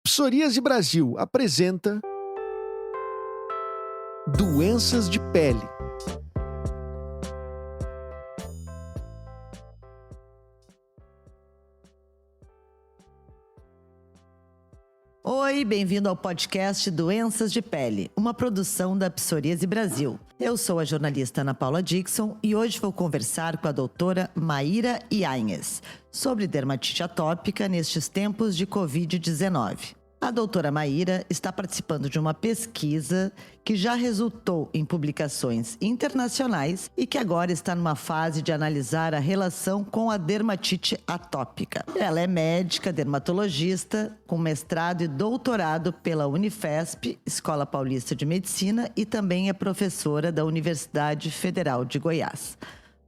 Psoríase Brasil apresenta Doenças de pele. Oi, bem-vindo ao podcast Doenças de Pele, uma produção da Psoríase Brasil. Eu sou a jornalista Ana Paula Dixon e hoje vou conversar com a doutora Maíra Yanhes sobre dermatite atópica nestes tempos de Covid-19. A doutora Maíra está participando de uma pesquisa que já resultou em publicações internacionais e que agora está numa fase de analisar a relação com a dermatite atópica. Ela é médica, dermatologista, com mestrado e doutorado pela Unifesp, Escola Paulista de Medicina, e também é professora da Universidade Federal de Goiás.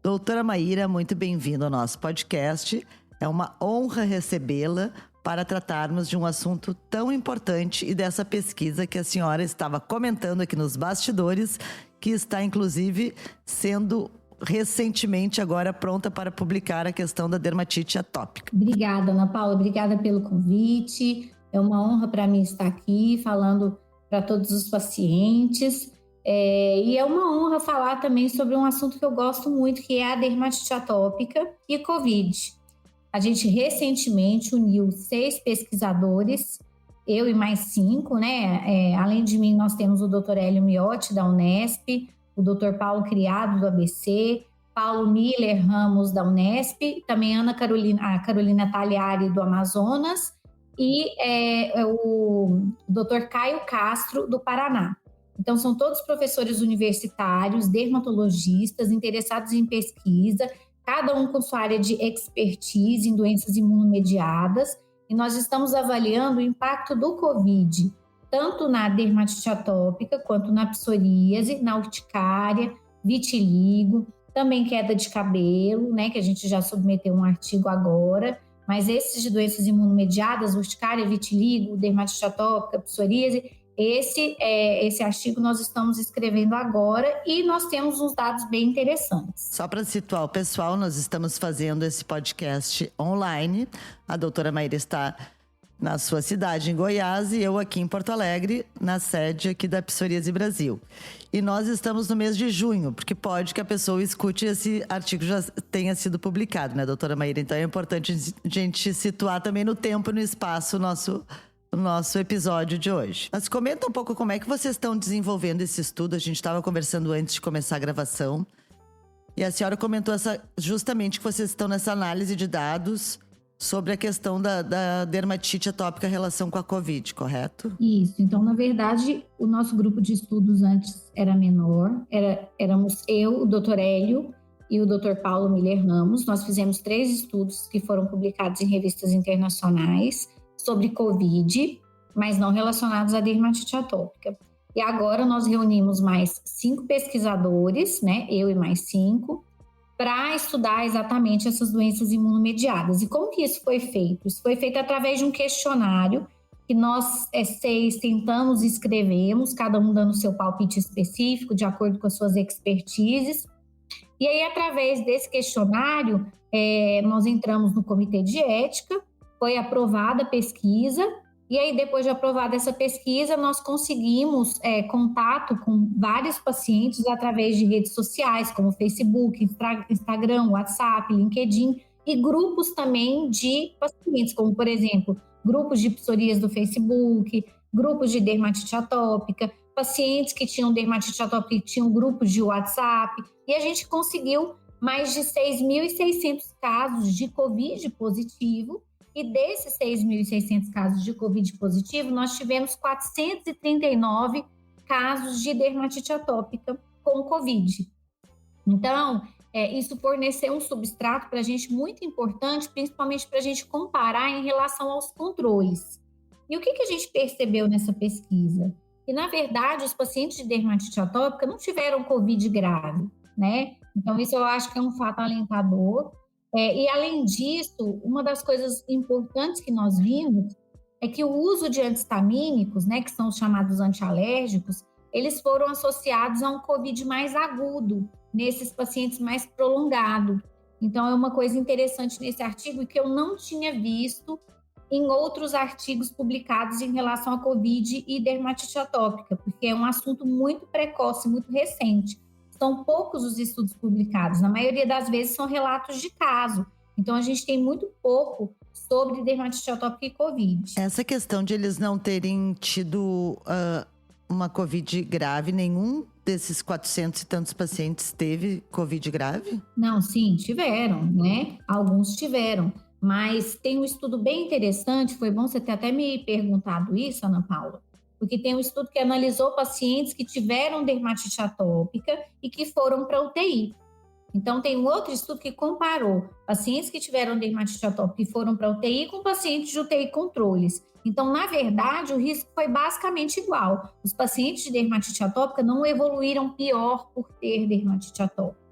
Doutora Maíra, muito bem-vinda ao nosso podcast. É uma honra recebê-la para tratarmos de um assunto tão importante e dessa pesquisa que a senhora estava comentando aqui nos bastidores, que está inclusive sendo recentemente agora pronta para publicar a questão da dermatite atópica. Obrigada, Ana Paula, obrigada pelo convite. É uma honra para mim estar aqui falando para todos os pacientes. E é uma honra falar também sobre um assunto que eu gosto muito, que é a dermatite atópica e Covid. A gente recentemente uniu 6 pesquisadores, eu e mais 5, né? Além de mim, nós temos o Dr. Hélio Miotti, da Unesp, o Dr. Paulo Criado, do ABC, Paulo Miller Ramos, da Unesp, também a Carolina Tagliari, do Amazonas, e o Dr. Caio Castro, do Paraná. Então, são todos professores universitários, dermatologistas, interessados em pesquisa, cada um com sua área de expertise em doenças imunomediadas, e nós estamos avaliando o impacto do Covid, tanto na dermatite atópica, quanto na psoríase, na urticária, vitiligo, também queda de cabelo, né, que a gente já submeteu um artigo agora, mas esses de doenças imunomediadas, urticária, vitiligo, dermatite atópica, psoríase, esse artigo nós estamos escrevendo agora e nós temos uns dados bem interessantes. Só para situar o pessoal, nós estamos fazendo esse podcast online. A doutora Maíra está na sua cidade, em Goiás, e eu aqui em Porto Alegre, na sede aqui da Psoríase Brasil. E nós estamos no mês de junho, porque pode que a pessoa escute esse artigo já tenha sido publicado, né, doutora Maíra? Então é importante a gente situar também no tempo e no espaço o nosso episódio de hoje. Mas comenta um pouco como é que vocês estão desenvolvendo esse estudo. A gente estava conversando antes de começar a gravação e a senhora comentou justamente que vocês estão nessa análise de dados sobre a questão da dermatite atópica em relação com a Covid, correto? Isso. Então, na verdade, o nosso grupo de estudos antes era menor. Éramos eu, o Dr. Hélio e o Dr. Paulo Miller Ramos. Nós fizemos 3 estudos que foram publicados em revistas internacionais sobre Covid, mas não relacionados à dermatite atópica. E agora nós reunimos mais 5 pesquisadores, né, eu e mais 5, para estudar exatamente essas doenças imunomediadas. E como que isso foi feito? Isso foi feito através de um questionário que nós 6 tentamos e escrevemos, cada um dando o seu palpite específico, de acordo com as suas expertises. E aí, através desse questionário, nós entramos no comitê de ética, foi aprovada a pesquisa, e aí depois de aprovada essa pesquisa, nós conseguimos contato com vários pacientes através de redes sociais, como Facebook, Instagram, WhatsApp, LinkedIn, e grupos também de pacientes, como, por exemplo, grupos de psoríase do Facebook, grupos de dermatite atópica, pacientes que tinham dermatite atópica e tinham grupos de WhatsApp, e a gente conseguiu mais de 6.600 casos de Covid positivo. E desses 6.600 casos de Covid positivo, nós tivemos 439 casos de dermatite atópica com Covid. Então, isso forneceu um substrato para a gente muito importante, principalmente para a gente comparar em relação aos controles. E o que a gente percebeu nessa pesquisa? Que, na verdade, os pacientes de dermatite atópica não tiveram Covid grave, né? Então, isso eu acho que é um fato alentador. E, além disso, uma das coisas importantes que nós vimos é que o uso de antistamínicos, né, que são os chamados antialérgicos, eles foram associados a um Covid mais agudo, nesses pacientes mais prolongado. Então, é uma coisa interessante nesse artigo que eu não tinha visto em outros artigos publicados em relação à Covid e dermatite atópica, porque é um assunto muito precoce, muito recente. São poucos os estudos publicados, na maioria das vezes são relatos de caso. Então, a gente tem muito pouco sobre dermatite atópica e Covid. Essa questão de eles não terem tido uma Covid grave, nenhum desses 400 e tantos pacientes teve Covid grave? Não, sim, tiveram, né? Alguns tiveram. Mas tem um estudo bem interessante, foi bom você ter até me perguntado isso, Ana Paula, porque tem um estudo que analisou pacientes que tiveram dermatite atópica e que foram para UTI. Então, tem um outro estudo que comparou pacientes que tiveram dermatite atópica e foram para UTI com pacientes de UTI controles. Então, na verdade, o risco foi basicamente igual. Os pacientes de dermatite atópica não evoluíram pior por ter dermatite atópica.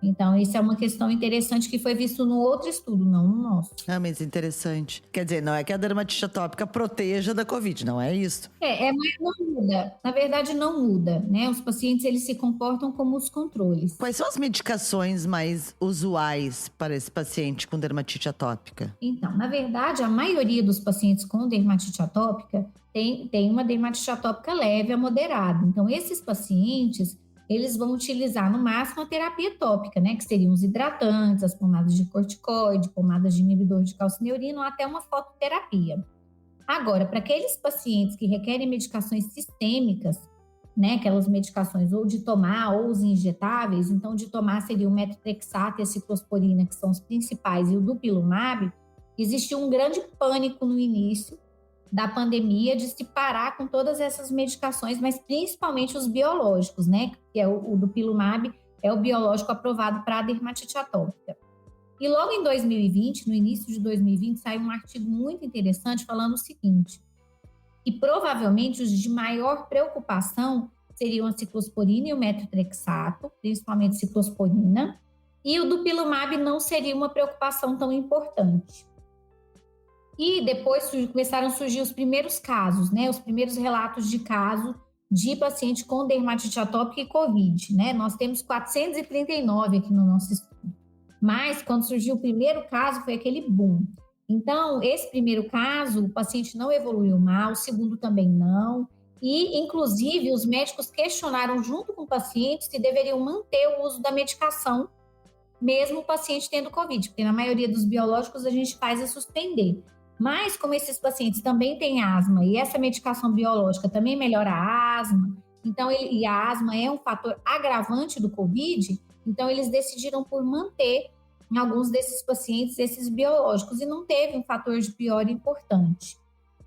Então, isso é uma questão interessante que foi visto no outro estudo, não no nosso. Ah, mas interessante. Quer dizer, não é que a dermatite atópica proteja da Covid, não é isso? Mas não muda. Na verdade, não muda, né? Os pacientes, eles se comportam como os controles. Quais são as medicações mais usuais para esse paciente com dermatite atópica? Então, na verdade, a maioria dos pacientes com dermatite atópica tem uma dermatite atópica leve a moderada. Então, esses pacientes, eles vão utilizar no máximo a terapia tópica, né? Que seriam os hidratantes, as pomadas de corticoide, pomadas de inibidor de calcineurina ou até uma fototerapia. Agora, para aqueles pacientes que requerem medicações sistêmicas, né? Aquelas medicações ou de tomar ou os injetáveis, então de tomar seria o metotrexato e a ciclosporina, que são os principais, e o dupilumab, existiu um grande pânico no início da pandemia de se parar com todas essas medicações, mas principalmente os biológicos, né? Que é o dupilumab, é o biológico aprovado para a dermatite atópica. E logo em 2020, no início de 2020, saiu um artigo muito interessante falando o seguinte, que provavelmente os de maior preocupação seriam a ciclosporina e o metotrexato, principalmente ciclosporina, e o dupilumab não seria uma preocupação tão importante. E depois começaram a surgir os primeiros casos, né? Os primeiros relatos de caso de paciente com dermatite atópica e Covid, né? Nós temos 439 aqui no nosso estudo. Mas quando surgiu o primeiro caso, foi aquele boom. Então, esse primeiro caso, o paciente não evoluiu mal, o segundo também não. E, inclusive, os médicos questionaram junto com o paciente se deveriam manter o uso da medicação, mesmo o paciente tendo Covid, porque na maioria dos biológicos a gente faz é suspender. Mas, como esses pacientes também têm asma e essa medicação biológica também melhora a asma, então e a asma é um fator agravante do Covid, então eles decidiram por manter em alguns desses pacientes esses biológicos e não teve um fator de piora importante.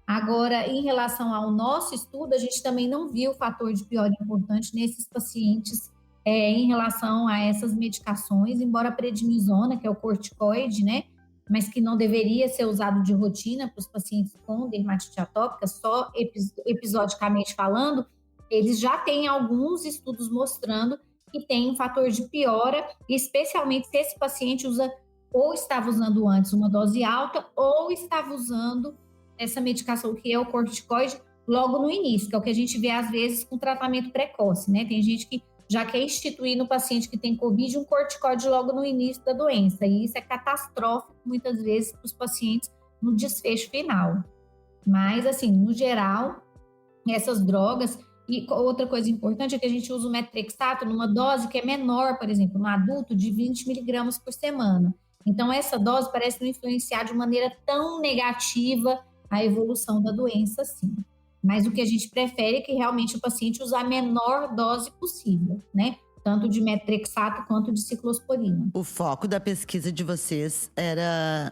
Agora, em relação ao nosso estudo, a gente também não viu fator de piora importante nesses pacientes em relação a essas medicações, embora a prednisona, que é o corticoide, né, mas que não deveria ser usado de rotina para os pacientes com dermatite atópica, só episodicamente falando, eles já têm alguns estudos mostrando que tem um fator de piora, especialmente se esse paciente usa ou estava usando antes uma dose alta ou estava usando essa medicação que é o corticoide logo no início, que é o que a gente vê às vezes com tratamento precoce, né? Tem gente que já quer instituir no paciente que tem Covid um corticoide logo no início da doença, e isso é catastrófico muitas vezes para os pacientes no desfecho final. Mas, assim, no geral, essas drogas, e outra coisa importante é que a gente usa o metotrexato numa dose que é menor, por exemplo, no adulto, de 20 miligramas por semana. Então, essa dose parece não influenciar de maneira tão negativa a evolução da doença, assim. Mas o que a gente prefere é que realmente o paciente use a menor dose possível, né? Tanto de metotrexato quanto de ciclosporina. O foco da pesquisa de vocês era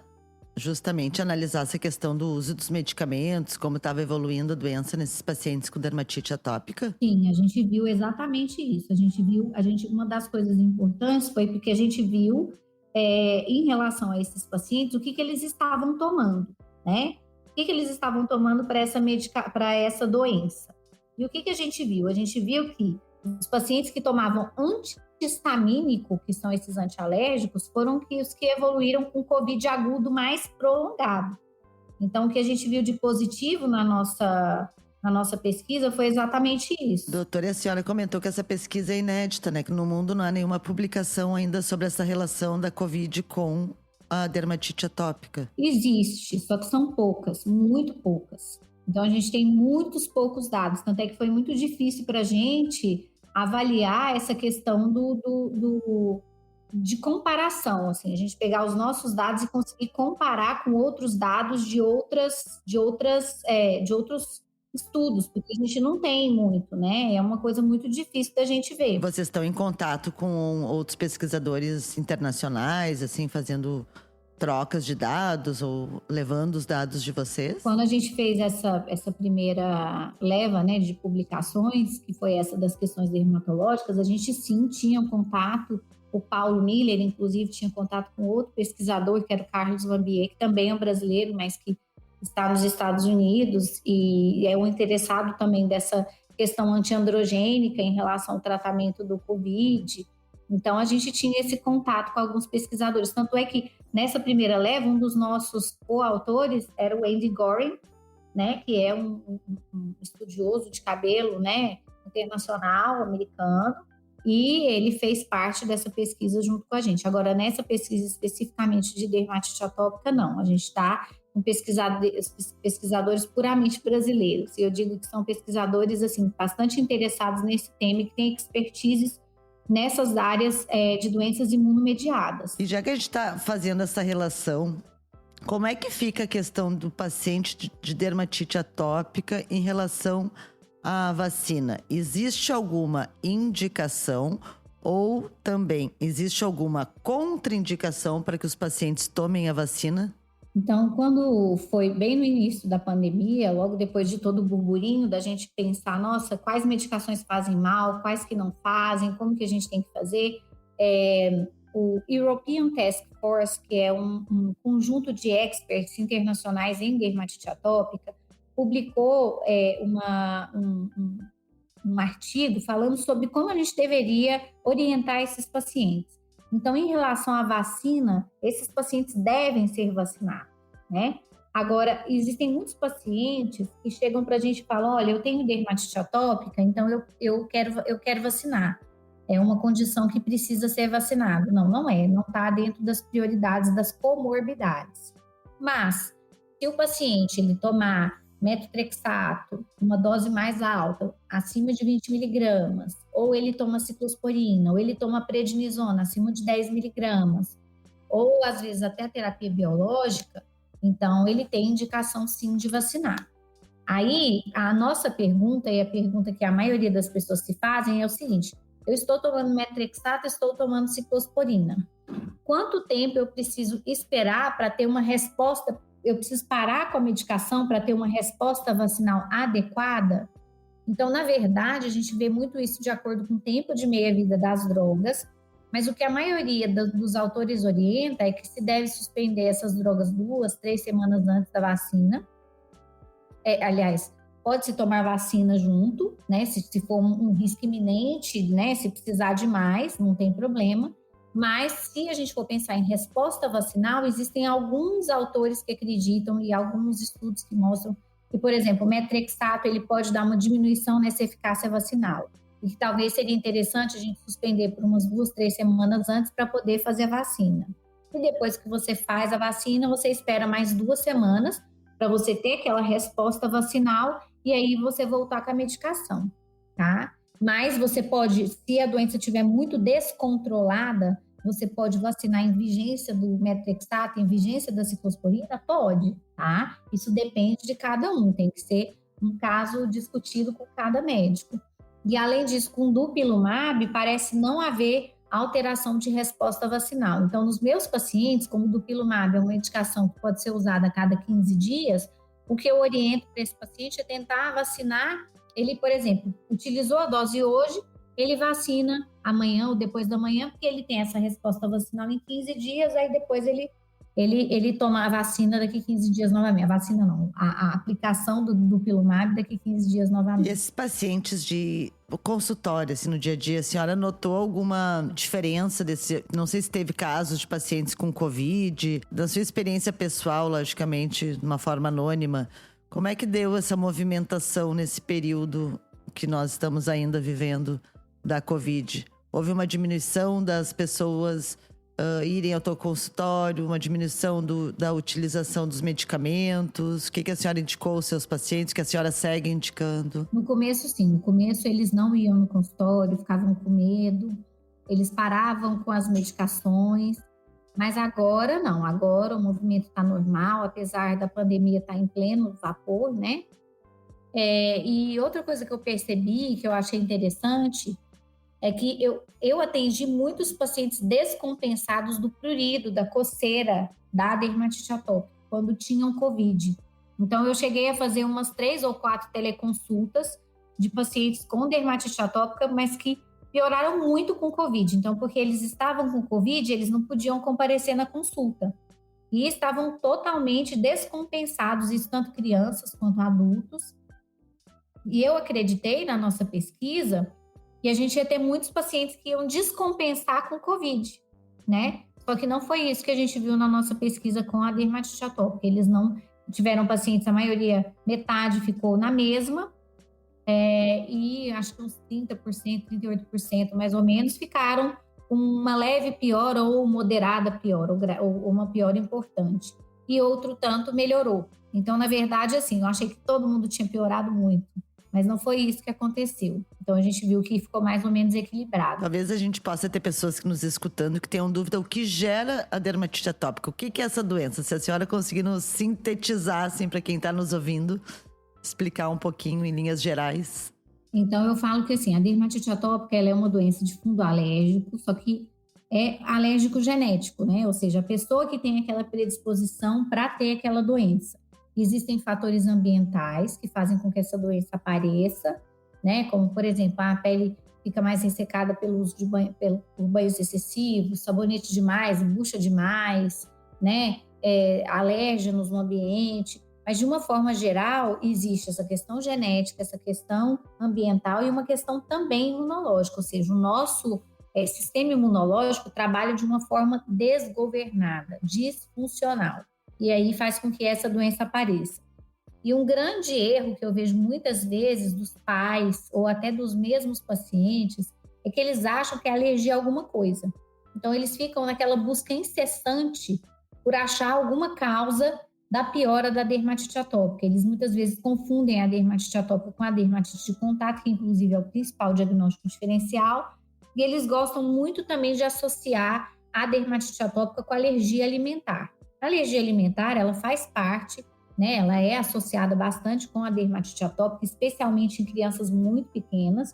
justamente analisar essa questão do uso dos medicamentos, como estava evoluindo a doença nesses pacientes com dermatite atópica? Sim, a gente viu exatamente isso. Uma das coisas importantes foi porque a gente viu, em relação a esses pacientes, o que eles estavam tomando, né? O que eles estavam tomando para essa doença. E o que a gente viu? A gente viu que os pacientes que tomavam antihistamínico, que são esses antialérgicos, foram os que evoluíram com Covid agudo mais prolongado. Então, o que a gente viu de positivo na nossa pesquisa foi exatamente isso. Doutora, a senhora comentou que essa pesquisa é inédita, né? Que no mundo não há nenhuma publicação ainda sobre essa relação da Covid com a dermatite atópica? Existe, só que são poucas, muito poucas. Então, a gente tem muitos poucos dados, tanto é que foi muito difícil para a gente avaliar essa questão de comparação, assim, a gente pegar os nossos dados e conseguir comparar com outros dados de outros estudos, porque a gente não tem muito, né? É uma coisa muito difícil da gente ver. Vocês estão em contato com outros pesquisadores internacionais, assim, fazendo trocas de dados ou levando os dados de vocês? Quando a gente fez essa primeira leva, né, de publicações, que foi essa das questões dermatológicas, a gente sim tinha um contato. O Paulo Miller, inclusive, tinha contato com outro pesquisador, que era o Carlos Lambier, que também é um brasileiro, mas que está nos Estados Unidos e é um interessado também dessa questão antiandrogênica em relação ao tratamento do Covid. Então, a gente tinha esse contato com alguns pesquisadores. Tanto é que, nessa primeira leva, um dos nossos coautores era o Andy Goring, né, que é um estudioso de cabelo, né, internacional, americano, e ele fez parte dessa pesquisa junto com a gente. Agora, nessa pesquisa especificamente de dermatite atópica, não. A gente está com pesquisadores puramente brasileiros. E eu digo que são pesquisadores assim, bastante interessados nesse tema e que têm expertises nessas áreas de doenças imunomediadas. E já que a gente está fazendo essa relação, como é que fica a questão do paciente de dermatite atópica em relação à vacina? Existe alguma indicação ou também existe alguma contraindicação para que os pacientes tomem a vacina? Então, quando foi bem no início da pandemia, logo depois de todo o burburinho da gente pensar, nossa, quais medicações fazem mal, quais que não fazem, como que a gente tem que fazer, o European Task Force, que é um conjunto de experts internacionais em dermatite atópica, publicou um artigo falando sobre como a gente deveria orientar esses pacientes. Então, em relação à vacina, esses pacientes devem ser vacinados, né? Agora, existem muitos pacientes que chegam para a gente e falam, olha, eu tenho dermatite atópica, então eu quero vacinar. É uma condição que precisa ser vacinado. Não é, não está dentro das prioridades das comorbidades. Mas, se o paciente ele tomar metotrexato, uma dose mais alta, acima de 20 miligramas, ou ele toma ciclosporina, ou ele toma prednisona, acima de 10 miligramas, ou às vezes até a terapia biológica, então ele tem indicação sim de vacinar. Aí, a nossa pergunta, e a pergunta que a maioria das pessoas se fazem é o seguinte, eu estou tomando metotrexato, estou tomando ciclosporina. Quanto tempo eu preciso esperar para ter uma resposta? Eu preciso parar com a medicação para ter uma resposta vacinal adequada? Então, na verdade, a gente vê muito isso de acordo com o tempo de meia-vida das drogas, mas o que a maioria dos autores orienta é que se deve suspender essas drogas 2, 3 semanas antes da vacina. Aliás, pode-se tomar vacina junto, né? Se for um risco iminente, né? Se precisar de mais, não tem problema. Mas, se a gente for pensar em resposta vacinal, existem alguns autores que acreditam e alguns estudos que mostram que, por exemplo, o metotrexato ele pode dar uma diminuição nessa eficácia vacinal. E que talvez seria interessante a gente suspender por umas 2, 3 semanas antes para poder fazer a vacina. E depois que você faz a vacina, você espera mais 2 semanas para você ter aquela resposta vacinal e aí você voltar com a medicação, tá? Mas você pode, se a doença estiver muito descontrolada, você pode vacinar em vigência do metotrexato, em vigência da ciclosporina? Pode, tá? Isso depende de cada um, tem que ser um caso discutido com cada médico. E além disso, com o dupilumab, parece não haver alteração de resposta vacinal. Então, nos meus pacientes, como o dupilumab é uma medicação que pode ser usada a cada 15 dias, o que eu oriento para esse paciente é tentar vacinar. Ele, por exemplo, utilizou a dose hoje, ele vacina amanhã ou depois da manhã, porque ele tem essa resposta vacinal em 15 dias, aí depois ele toma a vacina daqui 15 dias novamente. A vacina não, a aplicação do dupilumab daqui 15 dias novamente. E esses pacientes de consultório, assim, no dia a dia, a senhora notou alguma diferença desse? Não sei se teve casos de pacientes com Covid, da sua experiência pessoal, logicamente, de uma forma anônima. Como é que deu essa movimentação nesse período que nós estamos ainda vivendo da Covid? Houve uma diminuição das pessoas irem ao teu consultório, uma diminuição da utilização dos medicamentos? O que a senhora indicou aos seus pacientes, que a senhora segue indicando? No começo, sim. No começo, eles não iam no consultório, ficavam com medo, eles paravam com as medicações, mas agora não. Agora o movimento está normal, apesar da pandemia estar em pleno vapor, né? E outra coisa que eu percebi, que eu achei interessante, é que eu atendi muitos pacientes descompensados do prurido, da coceira, da dermatite atópica, quando tinham Covid. Então, eu cheguei a fazer umas 3 ou 4 teleconsultas de pacientes com dermatite atópica, mas que pioraram muito com Covid. Então, porque eles estavam com Covid, eles não podiam comparecer na consulta. E estavam totalmente descompensados, isso tanto crianças quanto adultos. E eu acreditei na nossa pesquisa que a gente ia ter muitos pacientes que iam descompensar com Covid, né? Só que não foi isso que a gente viu na nossa pesquisa com a dermatite atópica. Eles não tiveram pacientes, a maioria, metade ficou na mesma, e acho que uns 30%, 38% mais ou menos, ficaram com uma leve piora ou moderada piora, ou uma piora importante. E outro tanto melhorou. Então, na verdade, assim, eu achei que todo mundo tinha piorado muito. Mas não foi isso que aconteceu. Então, a gente viu que ficou mais ou menos equilibrado. Talvez a gente possa ter pessoas que nos escutando que tenham dúvida o que gera a dermatite atópica. O que é essa doença? Se a senhora conseguir nos sintetizar, assim, para quem está nos ouvindo, explicar um pouquinho em linhas gerais. Então, eu falo que, assim, a dermatite atópica ela é uma doença de fundo alérgico, só que é alérgico genético, né? Ou seja, a pessoa que tem aquela predisposição para ter aquela doença. Existem fatores ambientais que fazem com que essa doença apareça, né? Como, por exemplo, a pele fica mais ressecada pelo uso de por banhos excessivos, sabonete demais, bucha demais, né? Alérgenos no ambiente. Mas, de uma forma geral, existe essa questão genética, essa questão ambiental e uma questão também imunológica. Ou seja, o nosso sistema imunológico trabalha de uma forma desgovernada, disfuncional. E aí faz com que essa doença apareça. E um grande erro que eu vejo muitas vezes dos pais ou até dos mesmos pacientes é que eles acham que é alergia a alguma coisa. Então, eles ficam naquela busca incessante por achar alguma causa da piora da dermatite atópica. Eles muitas vezes confundem a dermatite atópica com a dermatite de contato, que inclusive é o principal diagnóstico diferencial, e eles gostam muito também de associar a dermatite atópica com a alergia alimentar. A alergia alimentar, ela faz parte, né? Ela é associada bastante com a dermatite atópica, especialmente em crianças muito pequenas,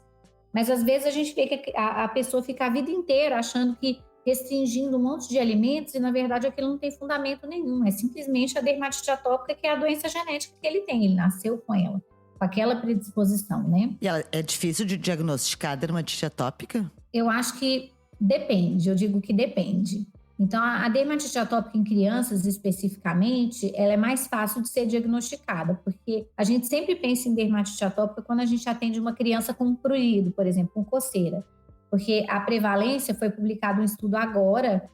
mas às vezes a gente vê que a pessoa fica a vida inteira achando que restringindo um monte de alimentos e, na verdade, aquilo não tem fundamento nenhum. É simplesmente a dermatite atópica, que é a doença genética que ele tem. Ele nasceu com ela, com aquela predisposição, né? E é difícil de diagnosticar a dermatite atópica? Eu acho que depende, eu digo que depende. Então, a dermatite atópica em crianças, especificamente, ela é mais fácil de ser diagnosticada, porque a gente sempre pensa em dermatite atópica quando a gente atende uma criança com prurido, por exemplo, com coceira. Porque a prevalência, foi publicado um estudo agora,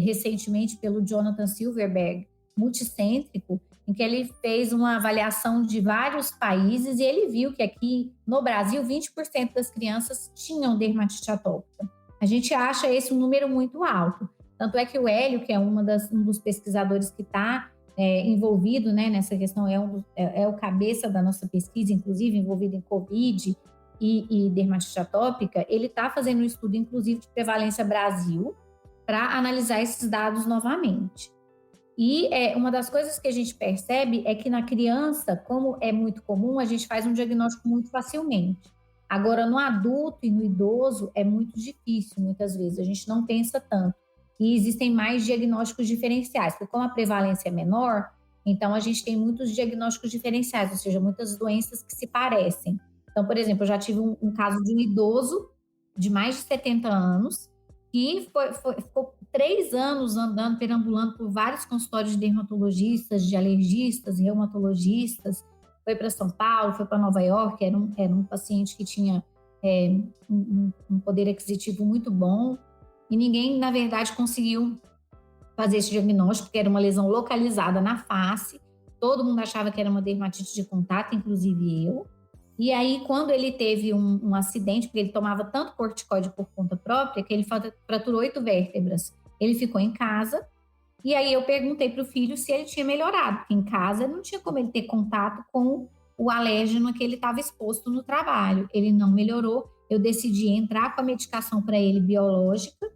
recentemente, pelo Jonathan Silverberg, multicêntrico, em que ele fez uma avaliação de vários países e ele viu que aqui no Brasil 20% das crianças tinham dermatite atópica. A gente acha esse um número muito alto. Tanto é que o Hélio, que é um dos pesquisadores que está envolvido, né, nessa questão, é o cabeça da nossa pesquisa, inclusive envolvido em Covid e dermatite atópica, ele está fazendo um estudo, inclusive, de prevalência Brasil, para analisar esses dados novamente. E uma das coisas que a gente percebe é que na criança, como é muito comum, a gente faz um diagnóstico muito facilmente. Agora, no adulto e no idoso, é muito difícil, muitas vezes, a gente não pensa tanto. E existem mais diagnósticos diferenciais, porque como a prevalência é menor, então a gente tem muitos diagnósticos diferenciais, ou seja, muitas doenças que se parecem. Então, por exemplo, eu já tive um caso de um idoso de mais de 70 anos que ficou 3 anos andando, perambulando por vários consultórios de dermatologistas, de alergistas, reumatologistas, foi para São Paulo, foi para Nova York, era um paciente que tinha um poder aquisitivo muito bom, e ninguém, na verdade, conseguiu fazer esse diagnóstico, porque era uma lesão localizada na face, todo mundo achava que era uma dermatite de contato, inclusive eu. E aí, quando ele teve um acidente, porque ele tomava tanto corticoide por conta própria, que ele fraturou 8 vértebras. ele ficou em casa. E aí eu perguntei para o filho se ele tinha melhorado, porque em casa não tinha como ele ter contato com o alérgeno que ele estava exposto no trabalho. Ele não melhorou, eu decidi entrar com a medicação para ele biológica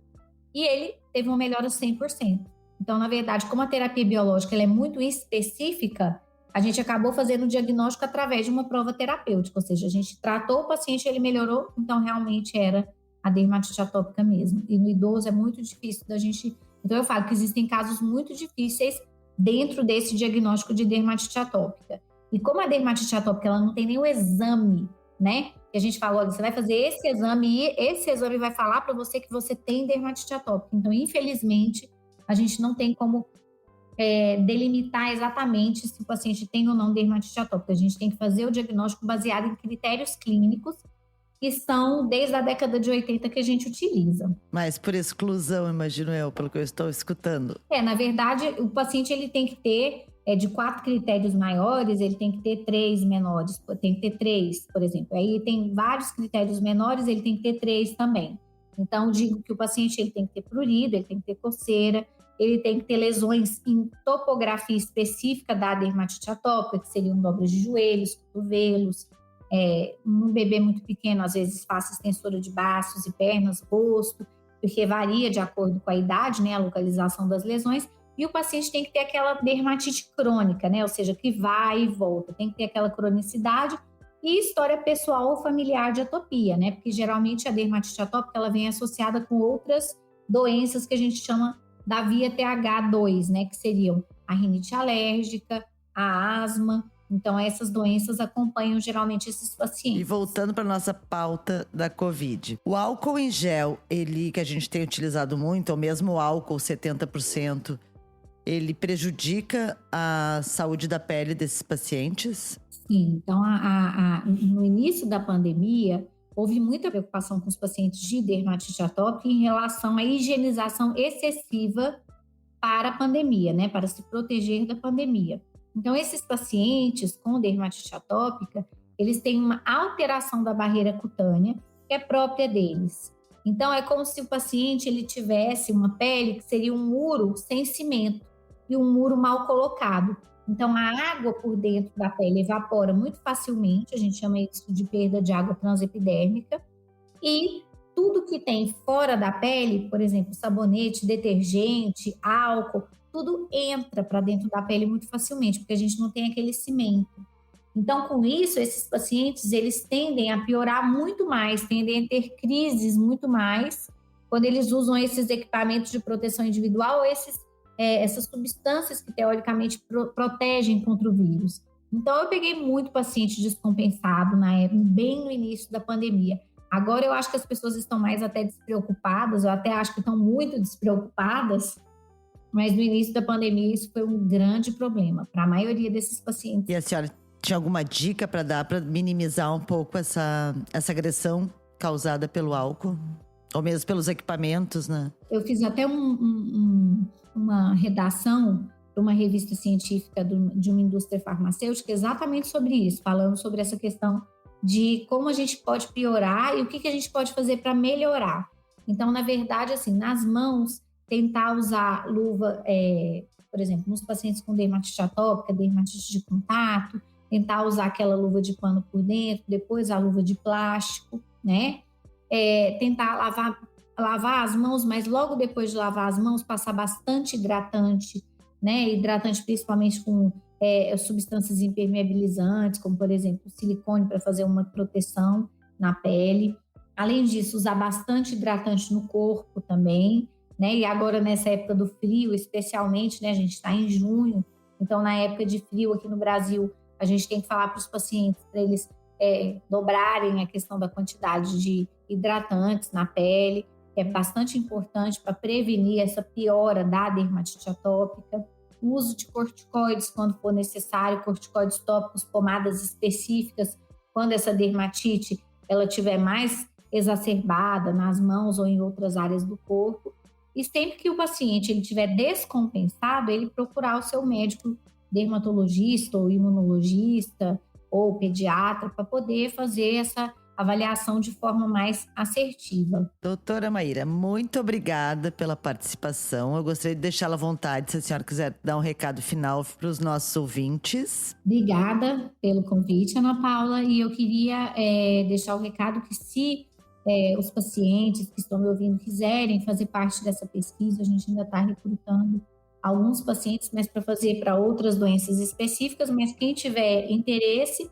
e ele teve uma melhora 100%. Então, na verdade, como a terapia biológica ela é muito específica, a gente acabou fazendo o diagnóstico através de uma prova terapêutica, ou seja, a gente tratou o paciente, ele melhorou, então realmente era a dermatite atópica mesmo. E no idoso é muito difícil da gente... Então, eu falo que existem casos muito difíceis dentro desse diagnóstico de dermatite atópica. E como a dermatite atópica ela não tem nem o exame, né? Que a gente falou, olha, você vai fazer esse exame e esse exame vai falar para você que você tem dermatite atópica. Então, infelizmente, a gente não tem como delimitar exatamente se o paciente tem ou não dermatite atópica. A gente tem que fazer o diagnóstico baseado em critérios clínicos que são desde a década de 80 que a gente utiliza. Mas por exclusão, imagino eu, pelo que eu estou escutando. Na verdade, o paciente ele tem que ter de 4 critérios maiores, ele tem que ter 3 menores, tem que ter 3, por exemplo. Aí tem vários critérios menores, ele tem que ter 3 também. Então, digo que o paciente ele tem que ter prurido, ele tem que ter coceira, ele tem que ter lesões em topografia específica da dermatite atópica, que seriam dobras de joelhos, cotovelos, um bebê muito pequeno, às vezes face extensora de braços e pernas, rosto, porque varia de acordo com a idade, né, a localização das lesões, e o paciente tem que ter aquela dermatite crônica, né, ou seja, que vai e volta, tem que ter aquela cronicidade e história pessoal ou familiar de atopia, né, porque geralmente a dermatite atópica ela vem associada com outras doenças que a gente chama da via TH2, né, que seriam a rinite alérgica, a asma. Então, essas doenças acompanham geralmente esses pacientes. E voltando para nossa pauta da Covid. O álcool em gel, ele que a gente tem utilizado muito, ou mesmo o álcool 70%, ele prejudica a saúde da pele desses pacientes? Sim, então no início da pandemia, houve muita preocupação com os pacientes de dermatite atópica em relação à higienização excessiva para a pandemia, né, para se proteger da pandemia. Então, esses pacientes com dermatite atópica, eles têm uma alteração da barreira cutânea que é própria deles. Então, é como se o paciente ele tivesse uma pele que seria um muro sem cimento e um muro mal colocado. Então, a água por dentro da pele evapora muito facilmente, a gente chama isso de perda de água transepidérmica, e tudo que tem fora da pele, por exemplo, sabonete, detergente, álcool, tudo entra para dentro da pele muito facilmente, porque a gente não tem aquele cimento. Então, com isso, esses pacientes, eles tendem a piorar muito mais, tendem a ter crises muito mais, quando eles usam esses equipamentos de proteção individual ou essas substâncias que, teoricamente, protegem contra o vírus. Então, eu peguei muito paciente descompensado na época, bem no início da pandemia. Agora, eu acho que as pessoas estão mais até despreocupadas, eu até acho que estão muito despreocupadas, mas no início da pandemia isso foi um grande problema para a maioria desses pacientes. E a senhora tinha alguma dica para dar para minimizar um pouco essa agressão causada pelo álcool? Ou mesmo pelos equipamentos, né? Eu fiz até uma redação para uma revista científica de uma indústria farmacêutica exatamente sobre isso, falando sobre essa questão de como a gente pode piorar e o que a gente pode fazer para melhorar. Então, na verdade, assim, nas mãos, tentar usar luva, por exemplo, nos pacientes com dermatite atópica, dermatite de contato, tentar usar aquela luva de pano por dentro, depois a luva de plástico, né? Tentar lavar as mãos, mas logo depois de lavar as mãos, passar bastante hidratante, né? Hidratante principalmente com substâncias impermeabilizantes, como, por exemplo, silicone para fazer uma proteção na pele. Além disso, usar bastante hidratante no corpo também, né? E agora, nessa época do frio, especialmente, né? A gente está em junho, então, na época de frio aqui no Brasil, a gente tem que falar para os pacientes, para eles dobrarem a questão da quantidade de hidratantes na pele, que é bastante importante para prevenir essa piora da dermatite atópica. O uso de corticoides quando for necessário, corticoides tópicos, pomadas específicas, quando essa dermatite ela estiver mais exacerbada nas mãos ou em outras áreas do corpo. E sempre que o paciente ele estiver descompensado, ele procurar o seu médico dermatologista ou imunologista ou pediatra para poder fazer avaliação de forma mais assertiva. Doutora Maíra, muito obrigada pela participação. Eu gostaria de deixá-la à vontade, se a senhora quiser dar um recado final para os nossos ouvintes. Obrigada pelo convite, Ana Paula, e eu queria deixar o recado que se os pacientes que estão me ouvindo quiserem fazer parte dessa pesquisa, a gente ainda está recrutando alguns pacientes, mas para fazer para outras doenças específicas, mas quem tiver interesse,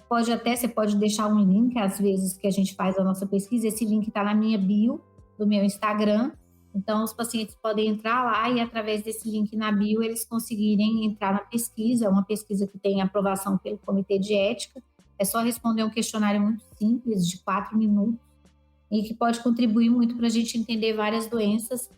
você pode deixar um link, às vezes, que a gente faz a nossa pesquisa, esse link está na minha bio do meu Instagram, então os pacientes podem entrar lá e através desse link na bio eles conseguirem entrar na pesquisa, é uma pesquisa que tem aprovação pelo Comitê de Ética, é só responder um questionário muito simples, de 4 minutos, e que pode contribuir muito para a gente entender várias doenças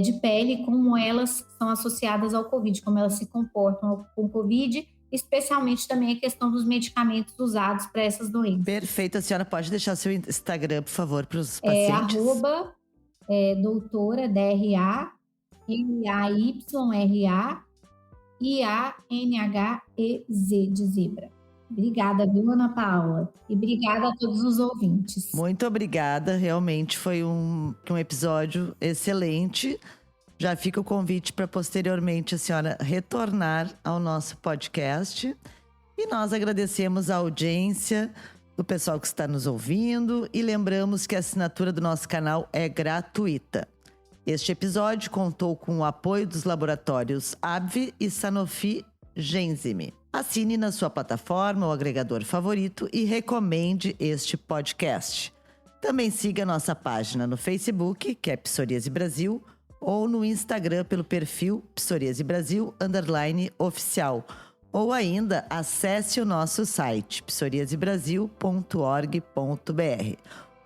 de pele, como elas são associadas ao Covid, como elas se comportam com o Covid, especialmente também a questão dos medicamentos usados para essas doenças. Perfeito, a senhora pode deixar seu Instagram, por favor, para os pacientes? Doutora, DRA, MAYRA, IANHEZ de zebra. Obrigada, viu, Ana Paula? E obrigada a todos os ouvintes. Muito obrigada, realmente foi um episódio excelente. Já fica o convite para posteriormente a senhora retornar ao nosso podcast. E nós agradecemos a audiência do pessoal que está nos ouvindo e lembramos que a assinatura do nosso canal é gratuita. Este episódio contou com o apoio dos laboratórios AbbVie e Sanofi Genzyme. Assine na sua plataforma ou agregador favorito e recomende este podcast. Também siga nossa página no Facebook, que é Psoríase Brasil, ou no Instagram pelo perfil Psoríase Brasil _oficial. Ou ainda acesse o nosso site psoriasebrasil.org.br.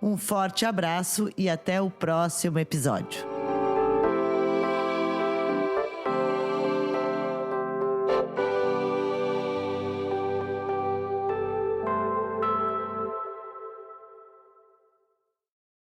Um forte abraço e até o próximo episódio.